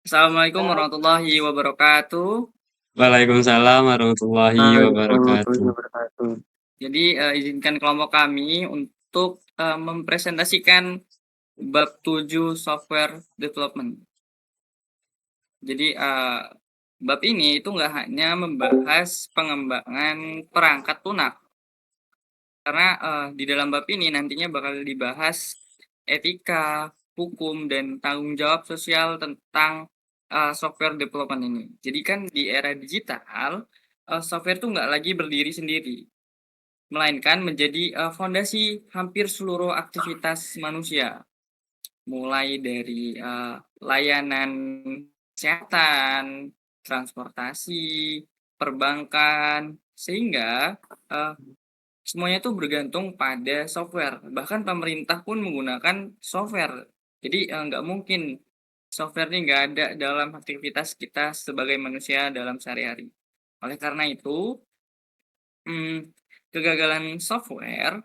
Assalamualaikum warahmatullahi wabarakatuh. Waalaikumsalam warahmatullahi wabarakatuh. Jadi izinkan kelompok kami untuk mempresentasikan bab 7 software development. Jadi bab ini itu nggak hanya membahas pengembangan perangkat lunak, karena di dalam bab ini nantinya bakal dibahas etika, hukum, dan tanggung jawab sosial tentang software development ini. Jadi kan di era digital, software tuh nggak lagi berdiri sendiri, melainkan menjadi fondasi hampir seluruh aktivitas manusia, mulai dari layanan kesehatan, transportasi, perbankan, sehingga semuanya tuh bergantung pada software. Bahkan pemerintah pun menggunakan software. Jadi nggak mungkin software ini nggak ada dalam aktivitas kita sebagai manusia dalam sehari-hari. Oleh karena itu, kegagalan software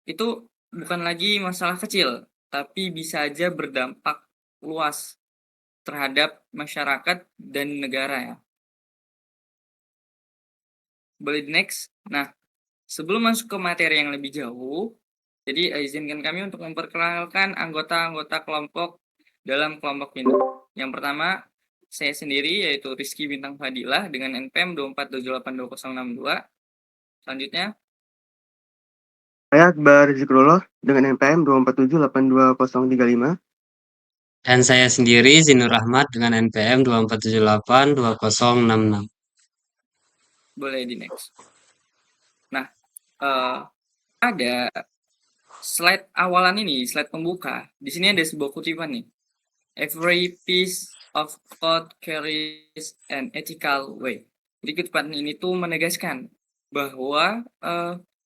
itu bukan lagi masalah kecil, tapi bisa aja berdampak luas terhadap masyarakat dan negara ya. Boleh next? Nah, sebelum masuk ke materi yang lebih jauh, jadi izinkan kami untuk memperkenalkan anggota-anggota kelompok dalam kelompok ini. Yang pertama, saya sendiri yaitu Rizky Bintang Fadilah dengan NPM 247828062. Selanjutnya, Saya Akbar Zikrullah dengan NPM 247828035. Dan saya sendiri Zinur Rahmat dengan NPM 24782066. boleh di next. Nah, ada slide awalan ini, slide pembuka. Di sini ada sebuah kutipan nih. Every piece of code carries an ethical way. Jadi kutipan ini tuh menegaskan bahwa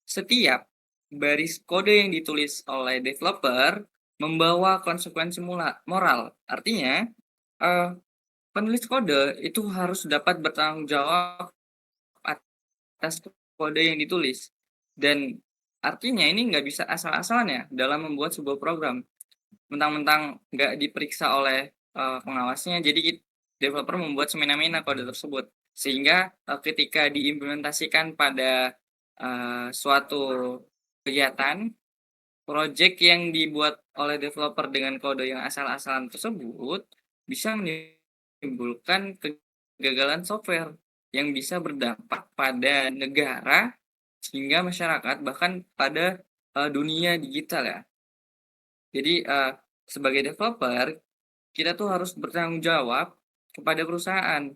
setiap baris kode yang ditulis oleh developer membawa konsekuensi moral. Artinya, penulis kode itu harus dapat bertanggung jawab atas kode yang ditulis. Dan artinya ini nggak bisa asal-asalan ya dalam membuat sebuah program. Mentang-mentang nggak diperiksa oleh pengawasnya, jadi developer membuat semena-mena kode tersebut. Sehingga ketika diimplementasikan pada suatu kegiatan, project yang dibuat oleh developer dengan kode yang asal-asalan tersebut bisa menimbulkan kegagalan software yang bisa berdampak pada negara hingga masyarakat, bahkan pada dunia digital ya. Jadi sebagai developer kita tuh harus bertanggung jawab kepada perusahaan,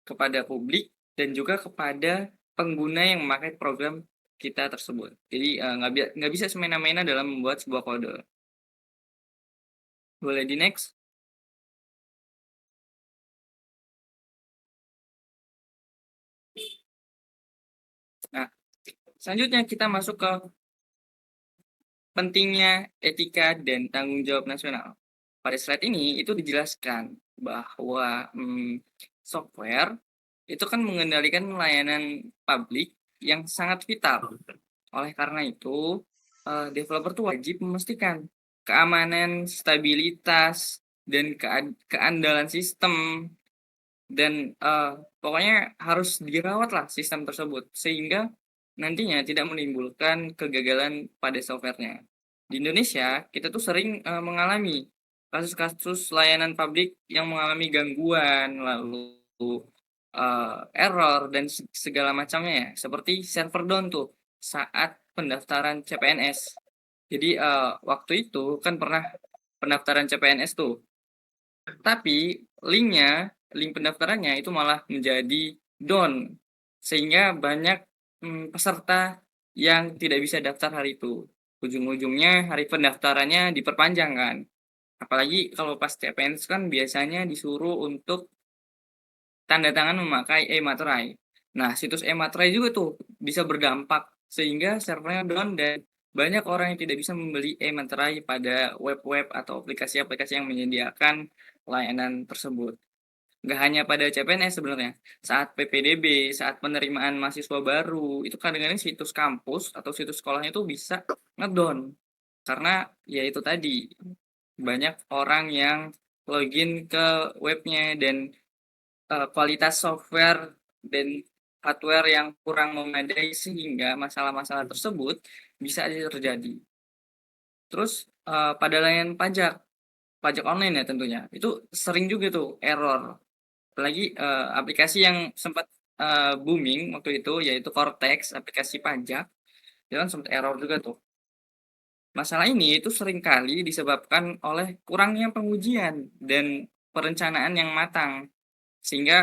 kepada publik, dan juga kepada pengguna yang memakai program kita tersebut. Jadi nggak bisa semena-mena dalam membuat sebuah kode. Boleh di next? Nah, selanjutnya kita masuk ke pentingnya etika dan tanggung jawab nasional. Pada slide ini itu dijelaskan bahwa software itu kan mengendalikan layanan publik yang sangat vital. Oleh karena itu, developer tuh wajib memastikan keamanan, stabilitas, dan keandalan sistem, dan pokoknya harus dirawat lah sistem tersebut sehingga nantinya tidak menimbulkan kegagalan pada softwarenya. Di Indonesia kita tuh sering mengalami kasus-kasus layanan publik yang mengalami gangguan, lalu error dan segala macamnya ya, seperti server down tuh saat pendaftaran CPNS. Jadi waktu itu kan pernah pendaftaran CPNS tuh, tapi link pendaftarannya itu malah menjadi down, sehingga banyak peserta yang tidak bisa daftar hari itu. Ujung-ujungnya hari pendaftarannya diperpanjang kan. Apalagi kalau pas CPNS kan biasanya disuruh untuk tanda tangan memakai e-materai. Nah, situs e-materai juga tuh bisa berdampak sehingga servernya down dan banyak orang yang tidak bisa membeli e-materai pada web-web atau aplikasi-aplikasi yang menyediakan layanan tersebut. Nggak hanya pada CPNS sebenarnya, saat PPDB, saat penerimaan mahasiswa baru, itu kadang-kadang situs kampus atau situs sekolahnya itu bisa ngedown. Karena ya itu tadi, banyak orang yang login ke webnya dan kualitas software dan hardware yang kurang memadai sehingga masalah-masalah tersebut bisa aja terjadi. Terus pada layanan pajak, pajak online ya tentunya, itu sering juga tuh error. Apalagi aplikasi yang sempat booming waktu itu yaitu Cortex, aplikasi pajak, itu kan sempat error juga tuh. Masalah ini itu seringkali disebabkan oleh kurangnya pengujian dan perencanaan yang matang. Sehingga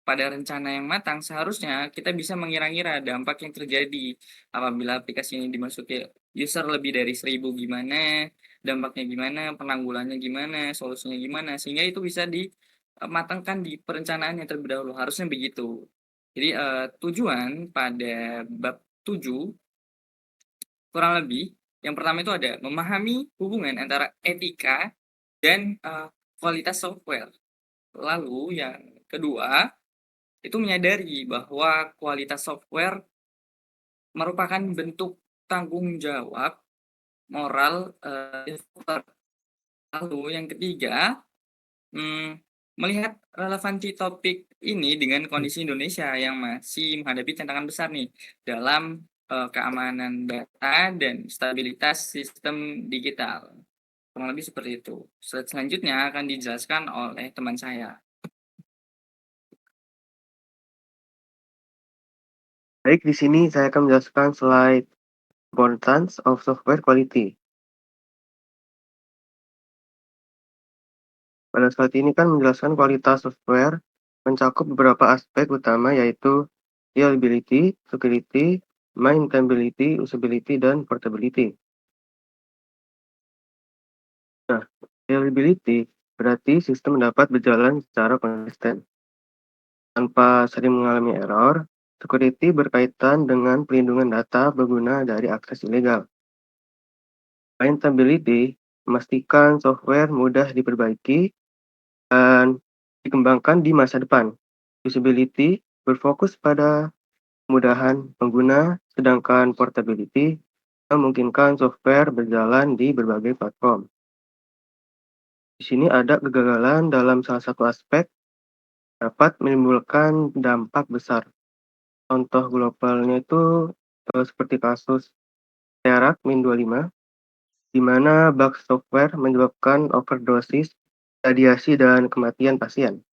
pada rencana yang matang seharusnya kita bisa mengira-ngira dampak yang terjadi apabila aplikasi ini dimasuki user lebih dari 1.000 gimana, dampaknya gimana, penanggulannya gimana, solusinya gimana, sehingga itu bisa dimatangkan di perencanaan yang terlebih dahulu, harusnya begitu. Jadi tujuan pada bab 7 kurang lebih yang pertama itu ada memahami hubungan antara etika dan kualitas software. Lalu yang kedua itu menyadari bahwa kualitas software merupakan bentuk tanggung jawab moral developer. Lalu yang ketiga, melihat relevansi topik ini dengan kondisi Indonesia yang masih menghadapi tantangan besar nih dalam keamanan data dan stabilitas sistem digital. Kurang lebih seperti itu. Slide selanjutnya akan dijelaskan oleh teman saya. Baik, di sini saya akan menjelaskan slide Importance of Software Quality. Pada slide ini kan menjelaskan kualitas software mencakup beberapa aspek utama yaitu reliability, security, maintainability, usability, dan portability. Nah, reliability berarti sistem dapat berjalan secara konsisten tanpa sering mengalami error. Security berkaitan dengan pelindungan data pengguna dari akses ilegal. Maintainability memastikan software mudah diperbaiki dan dikembangkan di masa depan. Usability berfokus pada kemudahan pengguna, sedangkan portability memungkinkan software berjalan di berbagai platform. Di sini ada kegagalan dalam salah satu aspek dapat menimbulkan dampak besar. Contoh globalnya itu seperti kasus Terak Min25, di mana bug software menyebabkan overdosis, radiasi, dan kematian pasien.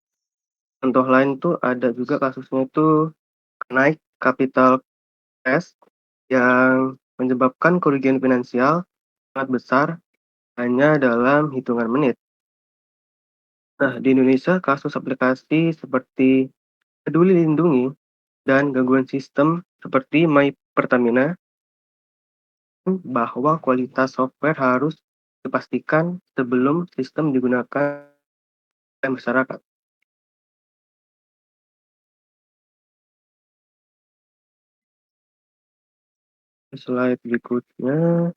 Contoh lain itu ada juga kasusnya itu naik capital crash yang menyebabkan kerugian finansial sangat besar hanya dalam hitungan menit. Nah, di Indonesia kasus aplikasi seperti Peduli Lindungi dan gangguan sistem seperti My Pertamina bahwa kualitas software harus dipastikan sebelum sistem digunakan oleh masyarakat. Slide berikutnya,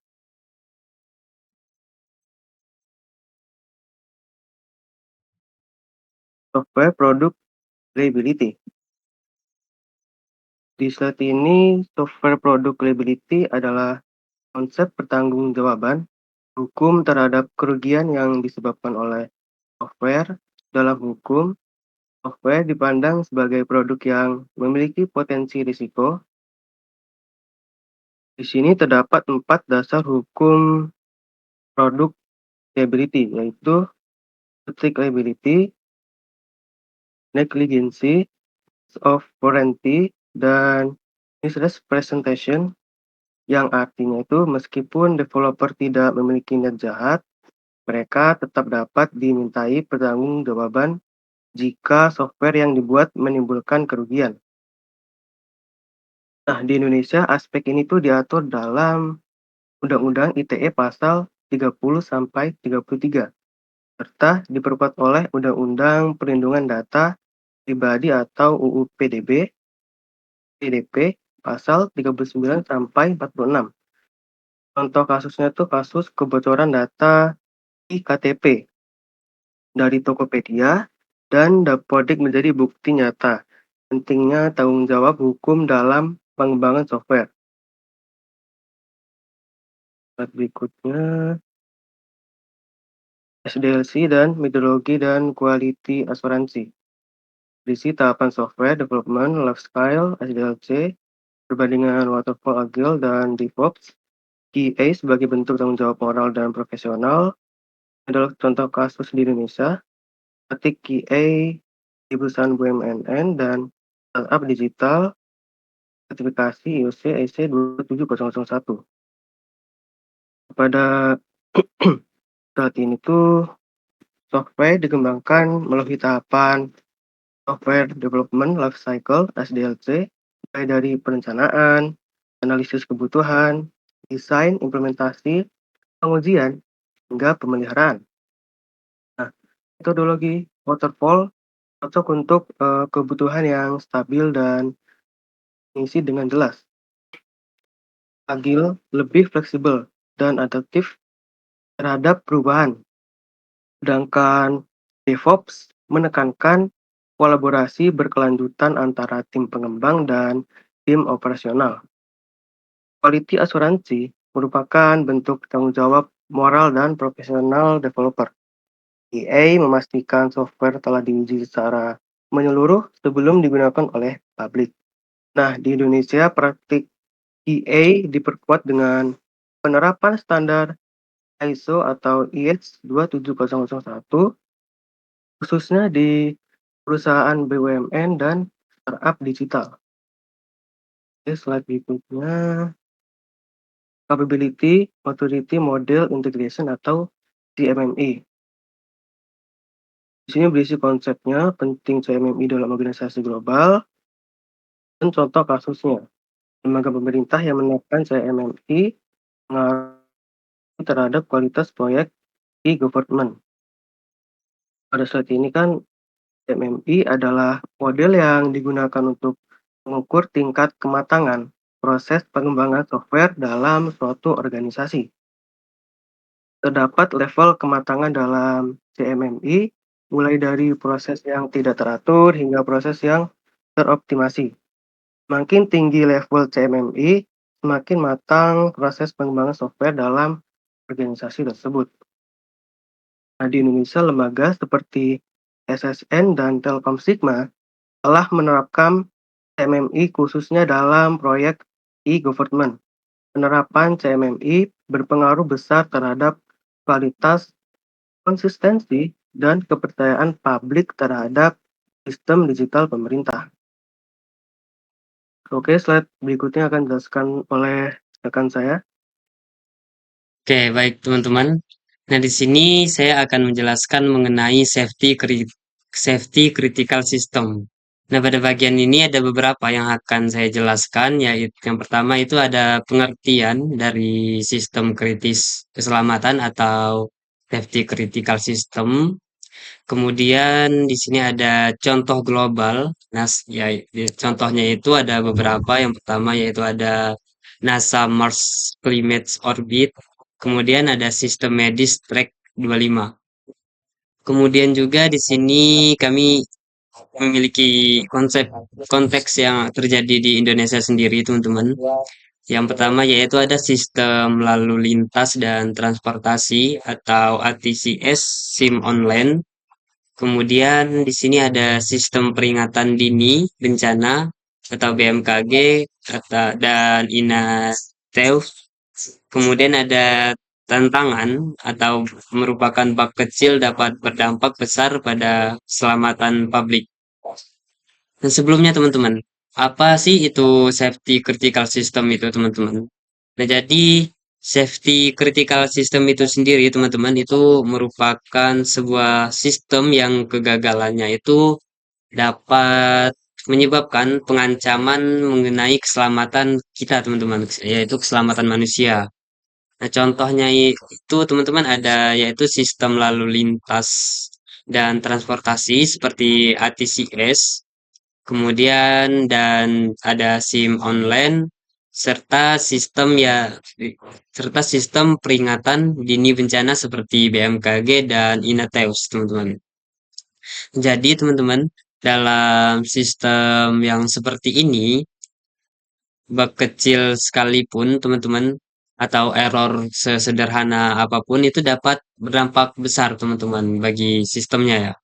software product reliability. Di slide ini, software product reliability adalah konsep pertanggungjawaban hukum terhadap kerugian yang disebabkan oleh software. Dalam hukum, software dipandang sebagai produk yang memiliki potensi risiko. Di sini terdapat 4 dasar hukum produk liability, yaitu strict liability, negligence of warranty, dan misrepresentation, yang artinya itu meskipun developer tidak memiliki niat jahat, mereka tetap dapat dimintai pertanggungjawaban jika software yang dibuat menimbulkan kerugian. Nah, di Indonesia aspek ini tuh diatur dalam Undang-Undang ITE pasal 30 sampai 33 serta diperkuat oleh Undang-Undang Perlindungan Data Pribadi atau UU PDP pasal 39 sampai 46. Contoh kasusnya tuh kasus kebocoran data iktp dari Tokopedia dan Dapodik menjadi bukti nyata pentingnya tanggung jawab hukum dalam pengembangan software. Slide berikutnya, SDLC, dan metodologi dan quality asuransi. Berisi tahapan software development lifecycle SDLC, perbandingan waterfall agile dan DevOps, QA sebagai bentuk tanggung jawab moral dan profesional adalah contoh kasus di Indonesia, praktik QA di perusahaan BUMN dan startup digital, sertifikasi IOC EC 27001. Pada saat ini tuh software dikembangkan melalui tahapan software development lifecycle SDLC, mulai dari perencanaan, analisis kebutuhan, desain, implementasi, pengujian, hingga pemeliharaan. Nah, metodologi waterfall cocok untuk kebutuhan yang stabil dan diisi dengan jelas. Agile lebih fleksibel dan adaptif terhadap perubahan. Sedangkan DevOps menekankan kolaborasi berkelanjutan antara tim pengembang dan tim operasional. Quality asuransi merupakan bentuk tanggung jawab moral dan profesional developer. QA memastikan software telah diuji secara menyeluruh sebelum digunakan oleh publik. Nah, di Indonesia praktik QA diperkuat dengan penerapan standar ISO atau IEC 27001, khususnya di perusahaan BUMN dan startup digital. Oke, slide berikutnya. Capability Maturity Model Integration atau CMMI. Di sini berisi konsepnya, penting CMMI dalam organisasi global, dan contoh kasusnya. Lembaga pemerintah yang menerapkan CMMI mengaruh terhadap kualitas proyek e-government. Pada saat ini kan CMMI adalah model yang digunakan untuk mengukur tingkat kematangan proses pengembangan software dalam suatu organisasi. Terdapat level kematangan dalam CMMI, mulai dari proses yang tidak teratur hingga proses yang teroptimasi. Semakin tinggi level CMMI, semakin matang proses pengembangan software dalam organisasi tersebut. Nah, di Indonesia, lembaga seperti SSN dan Telkom Sigma telah menerapkan CMMI khususnya dalam proyek e-government. Penerapan CMMI berpengaruh besar terhadap kualitas, konsistensi, dan kepercayaan publik terhadap sistem digital pemerintah. Oke, slide berikutnya akan dijelaskan oleh rekan saya. Oke, baik teman-teman. Nah, di sini saya akan menjelaskan mengenai safety critical system. Nah, pada bagian ini ada beberapa yang akan saya jelaskan, yaitu yang pertama itu ada pengertian dari sistem kritis keselamatan atau safety critical system. Kemudian di sini ada contoh global. Nah, contohnya itu ada beberapa. Yang pertama yaitu ada NASA Mars Climate Orbit. Kemudian ada sistem medis track 25. Kemudian juga di sini kami memiliki konteks yang terjadi di Indonesia sendiri, teman-teman. Yang pertama yaitu ada sistem lalu lintas dan transportasi atau ATCS SIM online. Kemudian di sini ada sistem peringatan dini bencana atau BMKG dan INATEUS. Kemudian ada tantangan atau merupakan bug kecil dapat berdampak besar pada keselamatan publik. Dan sebelumnya teman-teman, apa sih itu safety critical system itu teman-teman? Nah, jadi safety critical system itu sendiri teman-teman itu merupakan sebuah sistem yang kegagalannya itu dapat menyebabkan pengancaman mengenai keselamatan kita teman-teman, yaitu keselamatan manusia. Nah, contohnya itu teman-teman ada yaitu sistem lalu lintas dan transportasi seperti ATCS. Kemudian dan ada SIM online serta sistem peringatan dini bencana seperti BMKG dan INATEUS, teman-teman. Jadi, teman-teman, dalam sistem yang seperti ini, bug kecil sekalipun, teman-teman, atau error sesederhana apapun itu dapat berdampak besar teman-teman bagi sistemnya ya.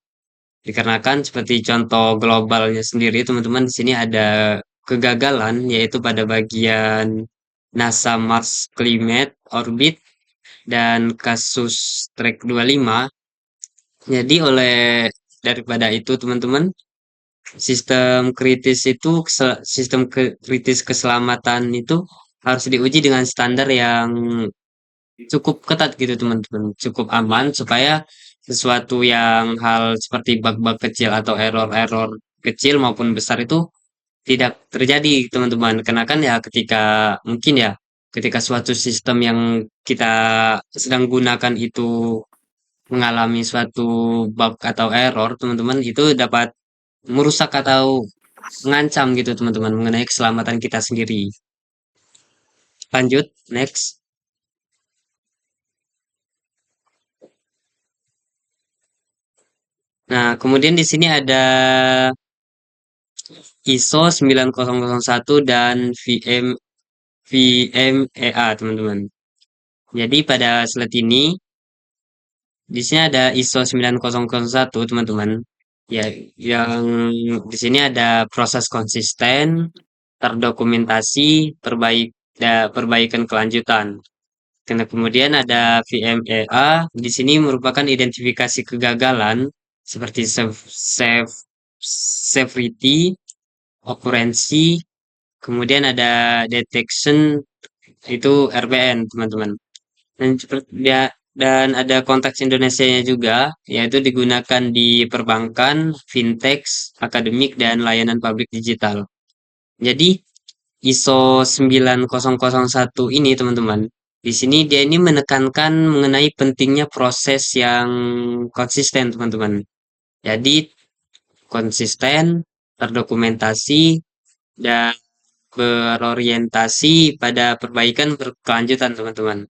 Dikarenakan seperti contoh globalnya sendiri teman-teman di sini ada kegagalan yaitu pada bagian NASA Mars Climate Orbit dan kasus Track 25. Jadi daripada itu teman-teman, sistem kritis keselamatan itu harus diuji dengan standar yang cukup ketat gitu teman-teman, cukup aman supaya sesuatu yang hal seperti bug-bug kecil atau error-error kecil maupun besar itu tidak terjadi teman-teman. Karena kan ya ketika suatu sistem yang kita sedang gunakan itu mengalami suatu bug atau error teman-teman itu dapat merusak atau mengancam gitu teman-teman mengenai keselamatan kita sendiri. Lanjut, next. Nah, kemudian di sini ada ISO 9001 dan VMEA, teman-teman. Jadi pada slide ini, di sini ada ISO 9001, teman-teman. Ya, yang di sini ada proses konsisten, terdokumentasi, perbaikan kelanjutan. Karena kemudian ada VMEA, di sini merupakan identifikasi kegagalan seperti severity, okurensi, kemudian ada detection itu RBN teman-teman. Dan ada konteks Indonesianya juga, yaitu digunakan di perbankan, fintech, akademik, dan layanan publik digital. Jadi ISO 9001 ini teman-teman, di sini dia ini menekankan mengenai pentingnya proses yang konsisten teman-teman. Jadi konsisten, terdokumentasi, dan berorientasi pada perbaikan berkelanjutan teman-teman.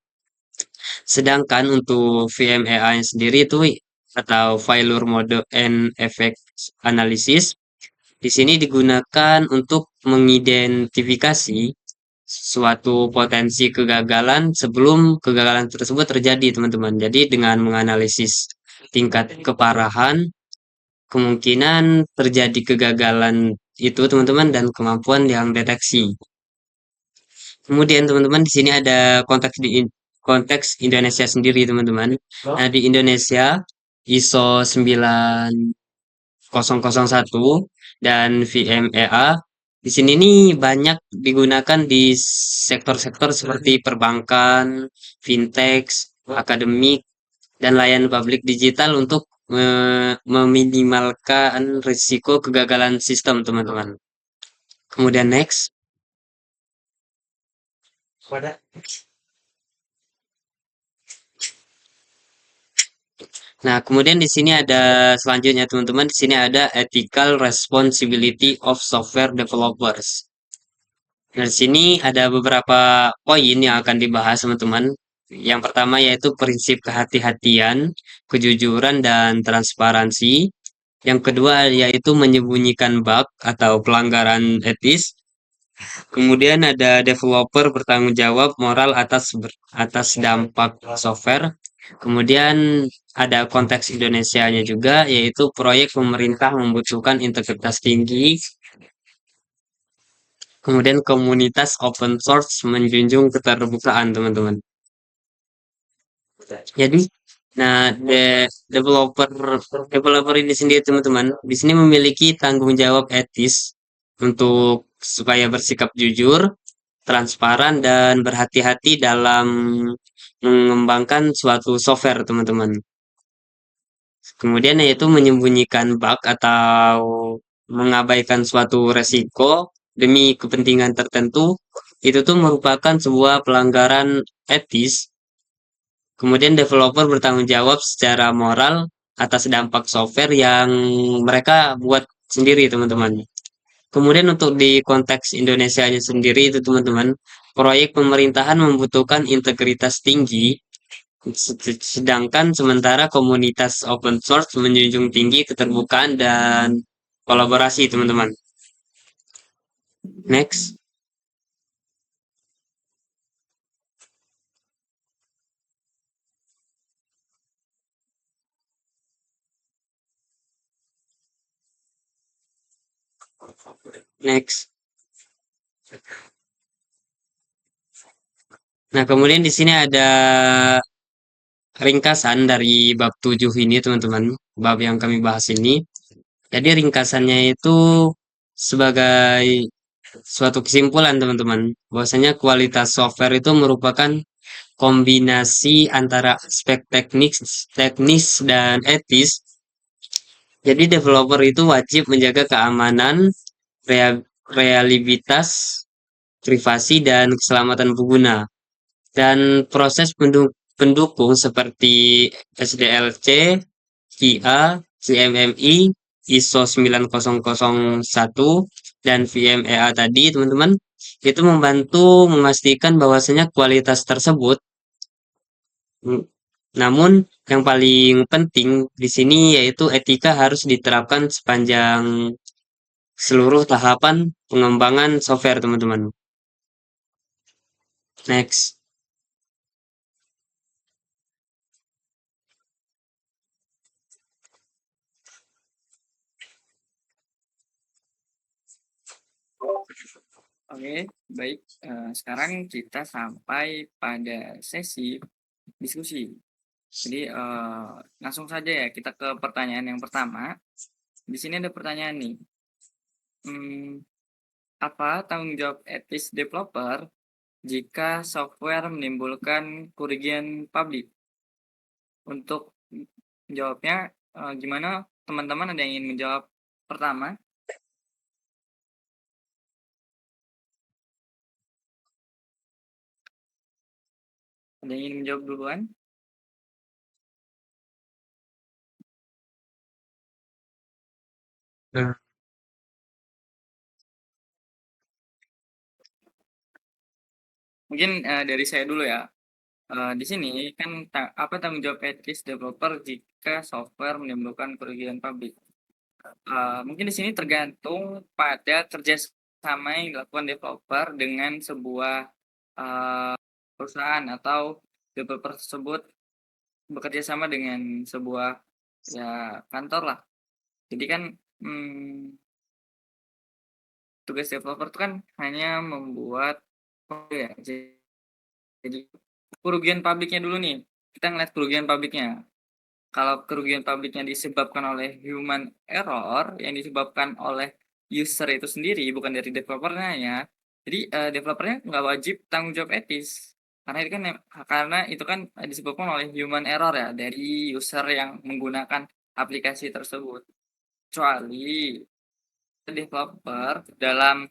Sedangkan untuk VMEA yang sendiri itu atau Failure Mode and Effect Analysis di sini digunakan untuk mengidentifikasi suatu potensi kegagalan sebelum kegagalan tersebut terjadi teman-teman. Jadi dengan menganalisis tingkat keparahan, kemungkinan terjadi kegagalan itu teman-teman dan kemampuan yang deteksi. Kemudian teman-teman di sini ada konteks Indonesia sendiri teman-teman. Nah, di Indonesia ISO 9001 dan VMEA di sini nih banyak digunakan di sektor-sektor seperti perbankan, fintech, akademik, dan layanan publik digital untuk meminimalkan risiko kegagalan sistem teman-teman. Kemudian next. Nah, kemudian di sini ada selanjutnya teman-teman, di sini ada ethical responsibility of software developers. Nah, di sini ada beberapa poin yang akan dibahas teman-teman. Yang pertama yaitu prinsip kehati-hatian, kejujuran dan transparansi. Yang kedua yaitu menyembunyikan bug atau pelanggaran etis. Kemudian ada developer bertanggung jawab moral atas dampak software. Kemudian ada konteks Indonesianya juga, yaitu proyek pemerintah membutuhkan integritas tinggi. Kemudian komunitas open source menjunjung keterbukaan, teman-teman. Jadi, nah, developer ini sendiri, teman-teman, di sini memiliki tanggung jawab etis untuk supaya bersikap jujur, transparan, dan berhati-hati dalam mengembangkan suatu software, teman-teman. Kemudian yaitu menyembunyikan bug atau mengabaikan suatu resiko demi kepentingan tertentu, itu tuh merupakan sebuah pelanggaran etis. Kemudian developer bertanggung jawab secara moral atas dampak software yang mereka buat sendiri, teman-teman. Kemudian untuk di konteks Indonesianya sendiri itu teman-teman, proyek pemerintahan membutuhkan integritas tinggi, sedangkan sementara komunitas open source menjunjung tinggi keterbukaan dan kolaborasi teman-teman. Next. Next. Nah, kemudian di sini ada ringkasan dari bab 7 ini, teman-teman. Bab yang kami bahas ini. Jadi ringkasannya itu sebagai suatu kesimpulan, teman-teman. Bahwasanya kualitas software itu merupakan kombinasi antara aspek teknis dan etis. Jadi developer itu wajib menjaga keamanan, reliabilitas, privasi, dan keselamatan pengguna. Dan proses pendukung seperti SDLC, QA, CMMI, ISO 9001, dan VMEA tadi, teman-teman, itu membantu memastikan bahwasanya kualitas tersebut. Namun yang paling penting di sini yaitu etika harus diterapkan sepanjang seluruh tahapan pengembangan software, teman-teman. Next. Oke, baik. Sekarang kita sampai pada sesi diskusi. Jadi langsung saja ya kita ke pertanyaan yang pertama. Di sini ada pertanyaan nih. Apa tanggung jawab etis developer jika software menimbulkan kerugian publik? Untuk jawabnya gimana teman-teman, ada yang ingin menjawab pertama? Ada yang ingin menjawab duluan? Mungkin dari saya dulu ya. Di sini kan apa tanggung jawab etis developer jika software menimbulkan kerugian publik? Mungkin di sini tergantung pada kerjasama yang dilakukan developer dengan sebuah perusahaan, atau developer tersebut bekerja sama dengan sebuah ya kantor lah. Jadi kan tugas developer itu kan hanya membuat kode ya. Jadi kerugian publiknya dulu nih. Kita ngeliat kerugian publiknya. Kalau kerugian publiknya disebabkan oleh human error, yang disebabkan oleh user itu sendiri, bukan dari developernya ya. Jadi developernya nggak wajib tanggung jawab etis. Karena itu kan disebabkan oleh human error ya, dari user yang menggunakan aplikasi tersebut. Kecuali developer dalam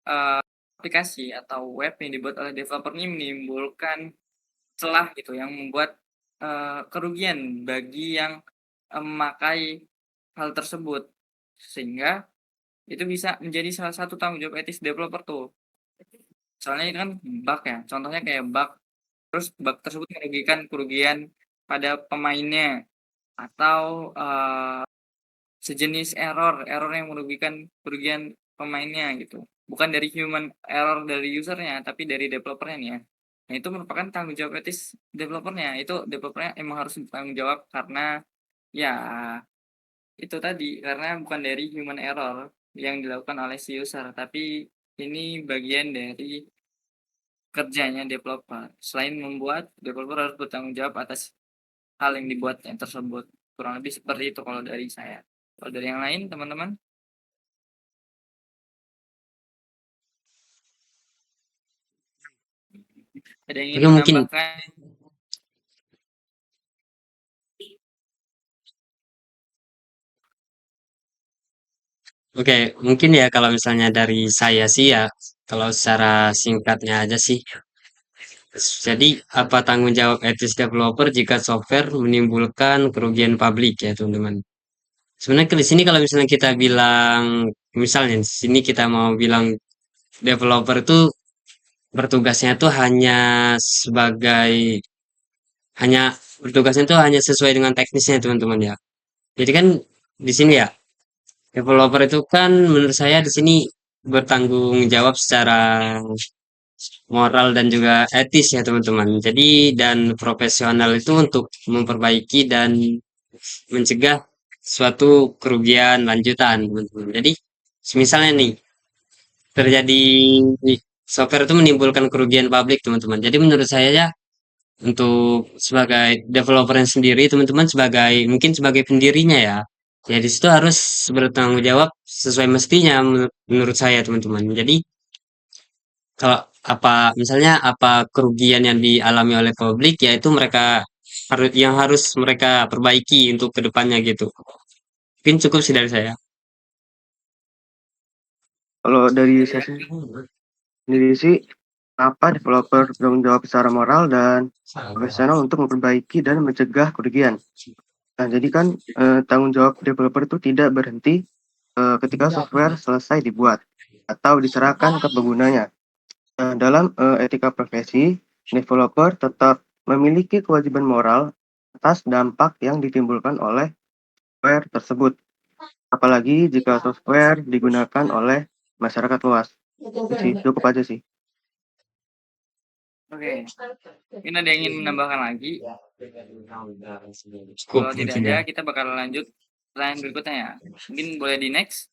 aplikasi atau web yang dibuat oleh developer ini menimbulkan celah gitu, yang membuat kerugian bagi yang memakai hal tersebut, sehingga itu bisa menjadi salah satu tanggung jawab etis developer tuh. Soalnya ini kan bug ya, contohnya kayak bug, terus bug tersebut merugikan kerugian pada pemainnya, atau sejenis error yang merugikan kerugian pemainnya gitu. Bukan dari human error dari usernya, tapi dari developernya nih ya. Nah, itu merupakan tanggung jawab etis developernya. Itu developernya emang harus bertanggung jawab, karena ya itu tadi, karena bukan dari human error yang dilakukan oleh si user, tapi ini bagian dari kerjanya developer. Selain membuat, developer harus bertanggung jawab atas hal yang dibuatnya tersebut. Kurang lebih seperti itu kalau dari saya. Kalau dari yang lain, teman-teman? Ada yang ingin Oke, mungkin menambahkan? Oke, mungkin ya kalau misalnya dari saya sih ya, kalau secara singkatnya aja sih. Jadi, apa tanggung jawab etis developer jika software menimbulkan kerugian publik ya, teman-teman? Sebenarnya di sini kalau misalnya kita bilang, misalnya di sini kita mau bilang developer itu bertugasnya itu hanya bertugasnya itu hanya sesuai dengan teknisnya, teman-teman ya. Jadi kan di sini ya, developer itu kan menurut saya di sini bertanggung jawab secara moral dan juga etis ya, teman-teman. Jadi dan profesional itu untuk memperbaiki dan mencegah suatu kerugian lanjutan, teman-teman. Jadi Misalnya nih, terjadi software itu menimbulkan kerugian publik, teman-teman. Jadi menurut saya ya, untuk sebagai developernya sendiri, teman-teman sebagai mungkin sebagai pendirinya ya, ya di situ harus bertanggung jawab sesuai mestinya menurut saya, teman-teman. Jadi kalau misalnya apa kerugian yang dialami oleh publik, ya itu mereka harus mereka perbaiki untuk kedepannya gitu. Mungkin cukup sih dari saya. Kalau dari saya sendiri sih, apa developer bertanggung jawab secara moral dan profesional untuk memperbaiki dan mencegah kerugian. Nah, jadi kan tanggung jawab developer itu tidak berhenti ketika software selesai dibuat atau diserahkan ke penggunanya. Nah, dalam etika profesi, developer tetap memiliki kewajiban moral atas dampak yang ditimbulkan oleh software tersebut, apalagi jika software digunakan oleh masyarakat luas. Itu sih, cukup aja sih. Oke, mungkin ada yang ingin menambahkan lagi? Cukup Kalau tidak mungkin ada, ya. kita bakal lanjut pertanyaan berikutnya ya. Mungkin boleh di next.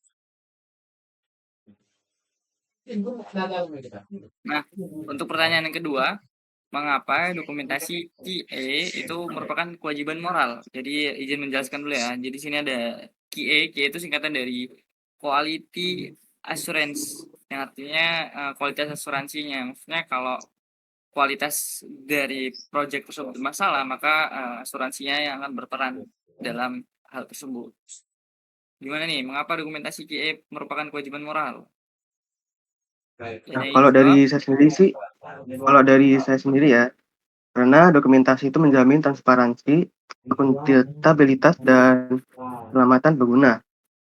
Nah, untuk pertanyaan yang kedua, mengapa dokumentasi QA itu merupakan kewajiban moral? Jadi izin menjelaskan dulu ya. Jadi sini ada QA, QA itu singkatan dari Quality Assurance, yang artinya kualitas asuransinya. Maksudnya kalau kualitas dari project tersebut bermasalah, maka asuransinya yang akan berperan dalam hal tersebut. Gimana nih, mengapa dokumentasi QA merupakan kewajiban moral? Nah, kalau dari saya sendiri ya, karena dokumentasi itu menjamin transparansi, akuntabilitas, dan keselamatan pengguna.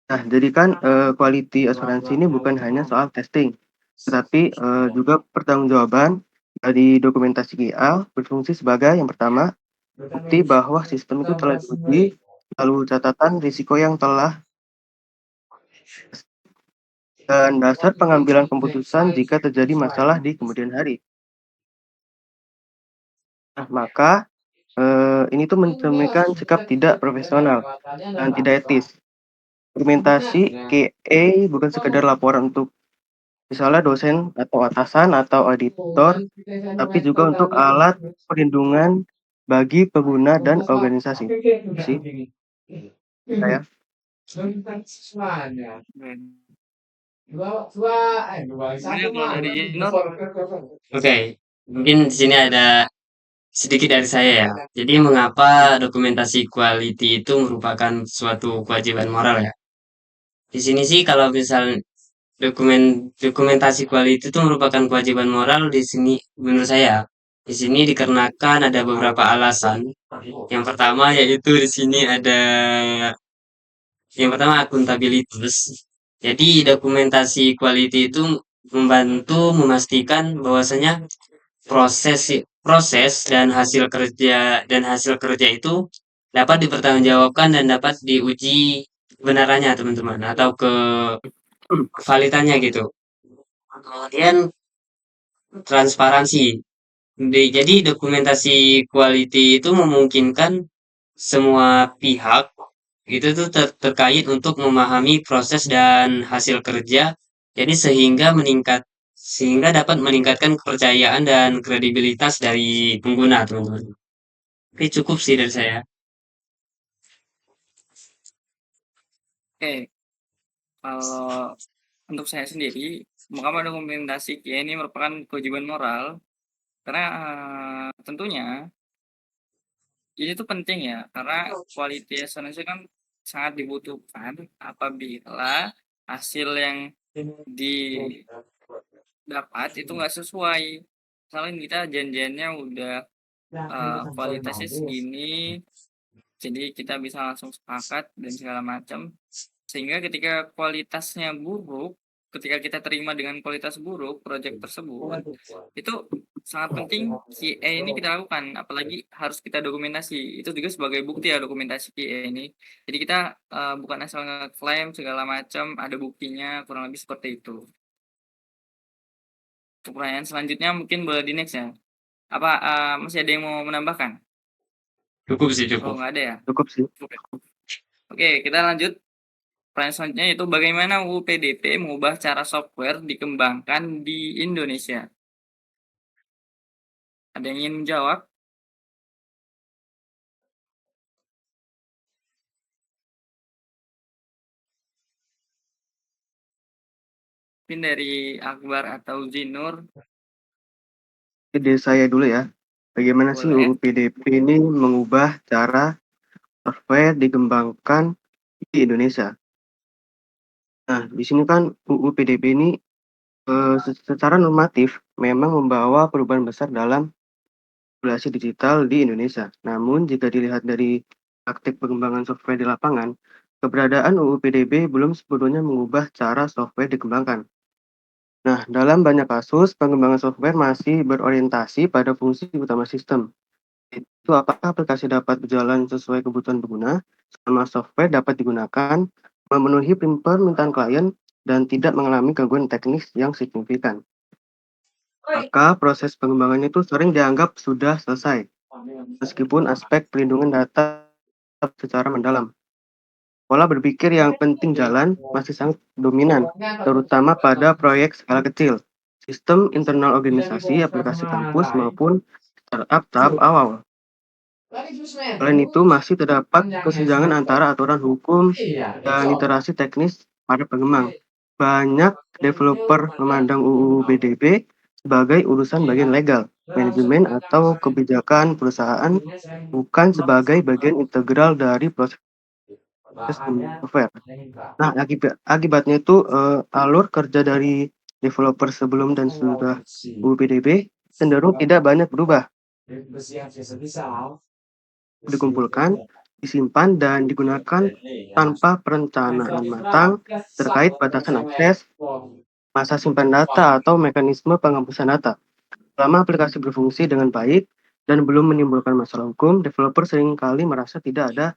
Nah, jadi kan quality asuransi ini bukan hanya soal testing, tetapi juga pertanggungjawaban dari dokumentasi QA berfungsi sebagai yang pertama, bukti bahwa sistem itu telah diuji, lalu catatan risiko yang telah, dan dasar pengambilan keputusan jika terjadi masalah di kemudian hari. Nah, maka ini tuh mencerminkan sikap tidak profesional dan tidak etis. Dokumentasi QA bukan sekedar laporan untuk misalnya dosen atau atasan atau auditor, tapi juga untuk alat perlindungan bagi pengguna dan organisasi. Sih, saya. Gimana kalau dari Nur? Oke, mungkin di sini ada sedikit dari saya ya. Jadi mengapa dokumentasi quality itu merupakan suatu kewajiban moral ya? Di sini sih kalau misal dokumentasi quality itu merupakan kewajiban moral di sini menurut saya. Di sini dikarenakan ada beberapa alasan. Yang pertama yaitu di sini ada yang pertama akuntabilitas. Jadi dokumentasi quality itu membantu memastikan bahwasanya proses proses dan hasil kerja itu dapat dipertanggungjawabkan dan dapat diuji kebenarannya, teman-teman, atau validannya gitu. Kemudian transparansi. Jadi dokumentasi quality itu memungkinkan semua pihak itu tuh terkait untuk memahami proses dan hasil kerja. Jadi sehingga dapat meningkatkan kepercayaan dan kredibilitas dari pengguna, teman-teman. Oke, cukup sih dari saya. Oke, kalau untuk saya sendiri, mengapa dokumentasi QA ini merupakan kewajiban moral? Karena tentunya ini tuh penting ya, karena quality assurance kan sangat dibutuhkan apabila hasil yang didapat itu nggak sesuai. Misalnya kita janjiannya udah kualitasnya segini, jadi kita bisa langsung sepakat dan segala macam. Sehingga ketika kualitasnya buruk, ketika kita terima dengan kualitas buruk proyek tersebut, itu sangat penting QA ini kita lakukan, apalagi harus kita dokumentasi. Itu juga sebagai bukti ya dokumentasi QA ini. Jadi kita bukan asal ngeklaim segala macam, ada buktinya, kurang lebih seperti itu. Pertanyaan selanjutnya mungkin boleh di next ya. Apa masih ada yang mau menambahkan? Cukup sih, Oh, cukup. nggak ada ya? Cukup sih. Oke, kita lanjut. Pertanyaan selanjutnya yaitu bagaimana UU PDP mengubah cara software dikembangkan di Indonesia? Ada yang ingin menjawab? Mungkin dari Akbar atau Zinur, Ide saya dulu ya. Bagaimana sih boleh. UU PDP ini mengubah cara software dikembangkan di Indonesia? Nah, di sini kan UU PDP ini secara normatif memang membawa perubahan besar dalam regulasi digital di Indonesia. Namun, jika dilihat dari praktik pengembangan software di lapangan, keberadaan UU PDB belum sepenuhnya mengubah cara software dikembangkan. Nah, dalam banyak kasus, pengembangan software masih berorientasi pada fungsi utama sistem. Itu apakah aplikasi dapat berjalan sesuai kebutuhan pengguna, selama software dapat digunakan, memenuhi permintaan klien, dan tidak mengalami gangguan teknis yang signifikan. Maka proses pengembangannya itu sering dianggap sudah selesai, meskipun aspek perlindungan data secara mendalam. Pola berpikir yang penting jalan masih sangat dominan, terutama pada proyek skala kecil, sistem internal organisasi, aplikasi kampus, maupun startup tahap awal. Selain itu, masih terdapat kesenjangan antara aturan hukum dan literasi teknis pada pengembang. Banyak developer memandang UU BDP sebagai urusan bagian legal, manajemen, atau kebijakan perusahaan, bukan sebagai bagian integral dari proses software. Nah, akibatnya itu alur kerja dari developer sebelum dan sudah UU PDB cenderung tidak banyak berubah, dikumpulkan, disimpan, dan digunakan tanpa perencanaan matang terkait batasan akses, masa simpan data, atau mekanisme penghapusan data. Selama aplikasi berfungsi dengan baik dan belum menimbulkan masalah hukum, developer seringkali merasa tidak ada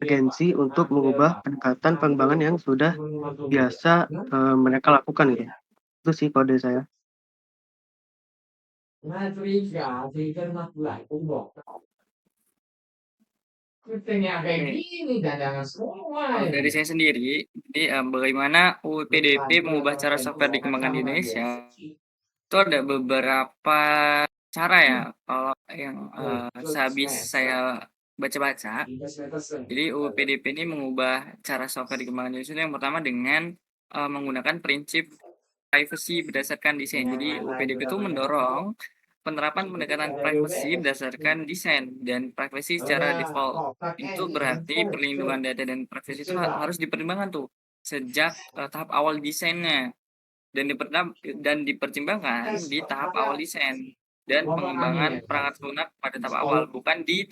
urgensi untuk mengubah pendekatan pengembangan yang sudah biasa mereka lakukan gitu. Itu sih kode saya. Oke. Kalau dari saya sendiri, jadi bagaimana UU PDP mengubah cara software dikembangkan di Indonesia, itu ada beberapa cara ya, kalau yang sehabis saya baca-baca. Jadi UU PDP ini mengubah cara software dikembangkan di Indonesia yang pertama dengan menggunakan prinsip privacy berdasarkan desain. Jadi UU PDP itu mendorong penerapan pendekatan privacy berdasarkan desain dan privacy secara default. Itu berarti perlindungan data dan privacy itu harus dipertimbangkan tuh sejak tahap awal desainnya dan dipertimbangkan di tahap awal desain dan pengembangan perangkat lunak pada tahap awal, bukan di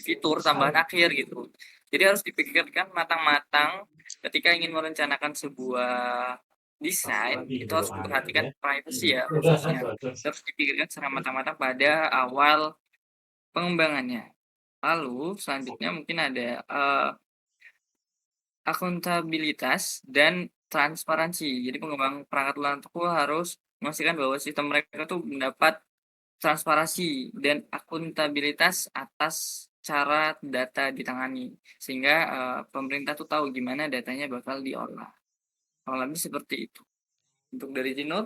fitur tambahan akhir gitu. Jadi harus dipikirkan matang-matang ketika ingin merencanakan sebuah desain, itu harus memperhatikan privacy ya khususnya. Harus dipikirkan secara matang-matang pada awal pengembangannya. Lalu selanjutnya mungkin ada akuntabilitas dan transparansi. Jadi pengembang perangkat lunak itu harus memastikan bahwa sistem mereka tuh mendapat transparansi dan akuntabilitas atas cara data ditangani, sehingga pemerintah tuh tahu gimana datanya bakal diolah. Kurang lebih seperti itu. Untuk dari Jinur,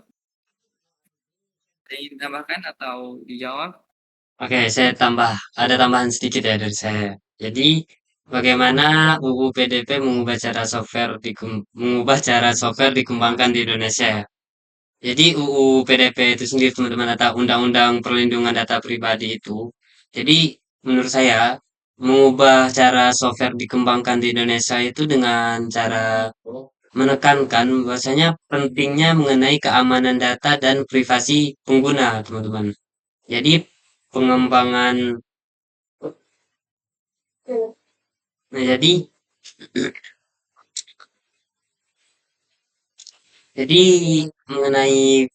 ada yang ditambahkan atau dijawab? Oke, saya ada tambahan sedikit ya dari saya. Jadi, bagaimana UU PDP mengubah cara software dikembangkan di Indonesia ya. Jadi UU PDP itu sendiri teman-teman atau Undang-Undang Perlindungan Data Pribadi itu. Jadi menurut saya mengubah cara software dikembangkan di Indonesia itu dengan cara menekankan bahwasanya pentingnya mengenai keamanan data dan privasi pengguna, teman-teman. Jadi pengembangan nah jadi mengenai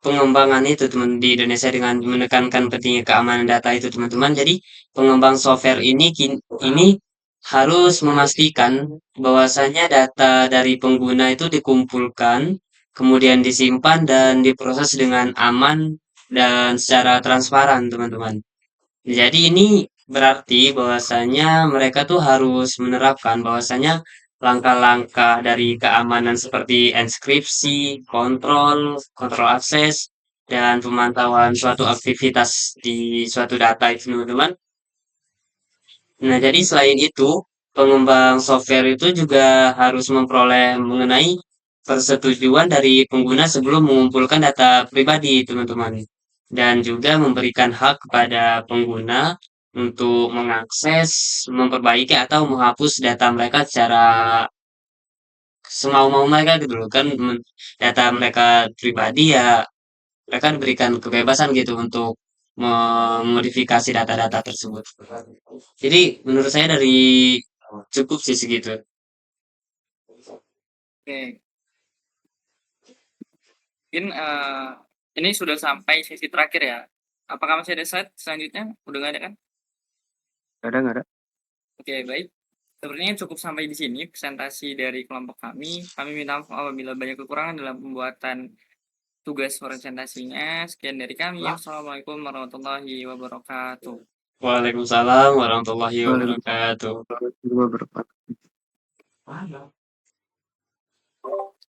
pengembangan itu teman di Indonesia dengan menekankan pentingnya keamanan data itu teman-teman. Jadi pengembang software ini harus memastikan bahwasanya data dari pengguna itu dikumpulkan, kemudian disimpan dan diproses dengan aman dan secara transparan teman-teman. Jadi ini berarti bahwasanya mereka tuh harus menerapkan bahwasanya langkah-langkah dari keamanan seperti enkripsi, kontrol akses, dan pemantauan suatu aktivitas di suatu data itu, teman-teman. Nah, jadi selain itu, pengembang software itu juga harus memperoleh mengenai persetujuan dari pengguna sebelum mengumpulkan data pribadi, teman-teman. Dan juga memberikan hak kepada pengguna untuk mengakses, memperbaiki atau menghapus data mereka secara semau-mau mereka gitu loh. Kan data mereka pribadi ya mereka diberikan kebebasan gitu untuk memodifikasi data-data tersebut. Jadi menurut saya dari cukup sih segitu. Oke, mungkin ini sudah sampai sesi terakhir ya. Apakah masih ada slide selanjutnya? Udah nggak ada kan? Nggak ada. Oke, baik. Sepertinya cukup sampai di sini presentasi dari kelompok kami. Kami minta maaf apabila banyak kekurangan dalam pembuatan tugas presentasinya. Sekian dari kami. Assalamualaikum warahmatullahi wabarakatuh. Waalaikumsalam warahmatullahi Waalaikumsalam wabarakatuh. warahmatullahi wabarakatuh.